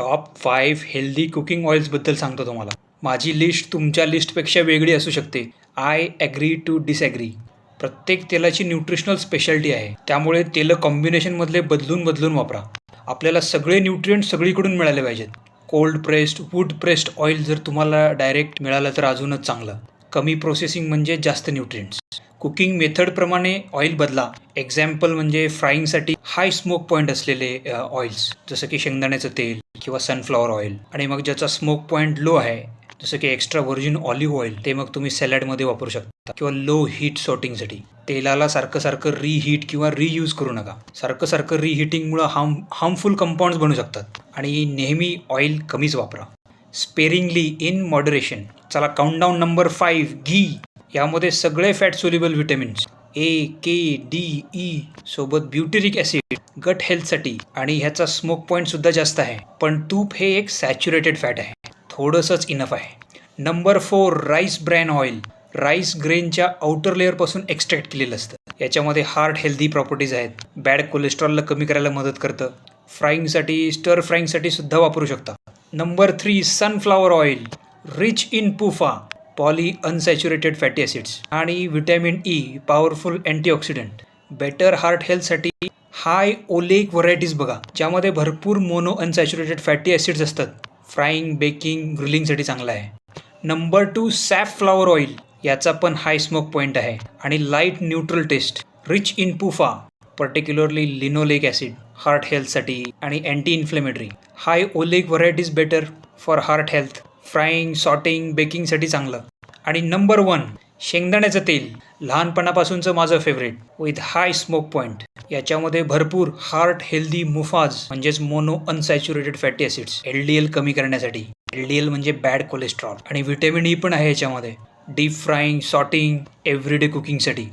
Top 5 healthy cooking ऑइल्सबद्दल सांगतो तुम्हाला. माझी लिस्ट तुमच्या लिस्टपेक्षा वेगळी असू शकते. I agree to disagree. प्रत्येक तेलाची न्यूट्रिशनल स्पेशालिटी आहे, त्यामुळे तेलं कॉम्बिनेशनमधले बदलून बदलून वापरा. आपल्याला सगळे न्यूट्रिएंट सगळीकडून मिळाले पाहिजेत. Cold pressed, wood pressed oil जर तुम्हाला डायरेक्ट मिळालं तर अजूनच चांगलं. कमी प्रोसेसिंग म्हणजे जास्त न्यूट्रिएंट्स. कुकिंग मेथडप्रमाणे ऑइल बदला. एक्झाम्पल म्हणजे फ्राईंगसाठी हाय स्मोक पॉईंट असलेले ऑइल्स, जसं की शेंगदाण्याचं तेल किंवा सनफ्लॉवर ऑइल. आणि मग ज्याचा स्मोक पॉईंट लो आहे, जसं की एक्स्ट्रा व्हर्जिन ऑलिव्ह ऑइल, ते मग तुम्ही सॅलडमध्ये वापरू शकता. किंवा लो हीट सॉर्टिंगसाठी तेलाला सारखं सारखं रिहीट किंवा रियूज करू नका. सारखं सारखं रिहीटिंगमुळं हार्मफुल कंपाऊंड्स बनू शकतात. आणि नेहमी ऑइल कमीच वापरा. Sparingly in moderation. चला, काउंटडाऊन नंबर 5, घी. यामध्ये सगळे फॅट सोल्युबल व्हिटॅमिन्स ए, के, डी, ई सोबत ब्युटेरिक ॲसिड गट हेल्थसाठी, आणि ह्याचा स्मोक पॉईंटसुद्धा जास्त आहे. पण तूप हे एक सॅच्युरेटेड फॅट आहे, थोडंसंच इनफ आहे. Number 4, rice bran oil. Rice ग्रेनच्या आउटर लेअरपासून एक्स्ट्रॅक्ट केलेलं असतं. याच्यामध्ये हार्ट हेल्दी प्रॉपर्टीज आहेत. बॅड कोलेस्ट्रॉलला कमी करायला मदत करतं. फ्राईंगसाठी, स्टर फ्राईंगसाठी सुद्धा वापरू शकता. Number 3, sunflower oil. Rich in PUFA, polyunsaturated fatty acids आणि vitamin E, powerful antioxidant. Better heart हेल्थसाठी हाय ओलेक व्हरायटीज बघा, ज्यामध्ये भरपूर मोनो अनसॅच्युरेटेड फॅटी ॲसिड्स असतात. फ्राईंग, बेकिंग, ग्रिलिंगसाठी चांगला आहे. Number 2, safflower oil. याचा पण हाय स्मोक पॉईंट आहे आणि light neutral taste. Rich in PUFA, particularly linoleic acid, heart हेल्थसाठी आणि anti inflammatory. High oleic varieties better for heart health. Frying, sauteing, बेकिंगसाठी चांगलं. आणि नंबर 1, शेंगदाण्याचं तेल. लहानपणापासूनचं माझं favourite, with high smoke point. याच्यामध्ये भरपूर हार्ट हेल्दी मुफाज म्हणजेच monounsaturated fatty acids, LDL कमी करण्यासाठी. LDL म्हणजे बॅड कोलेस्ट्रॉल. आणि व्हिटॅमिन ई पण आहे याच्यामध्ये. Deep frying, sauteing, everyday कुकिंगसाठी.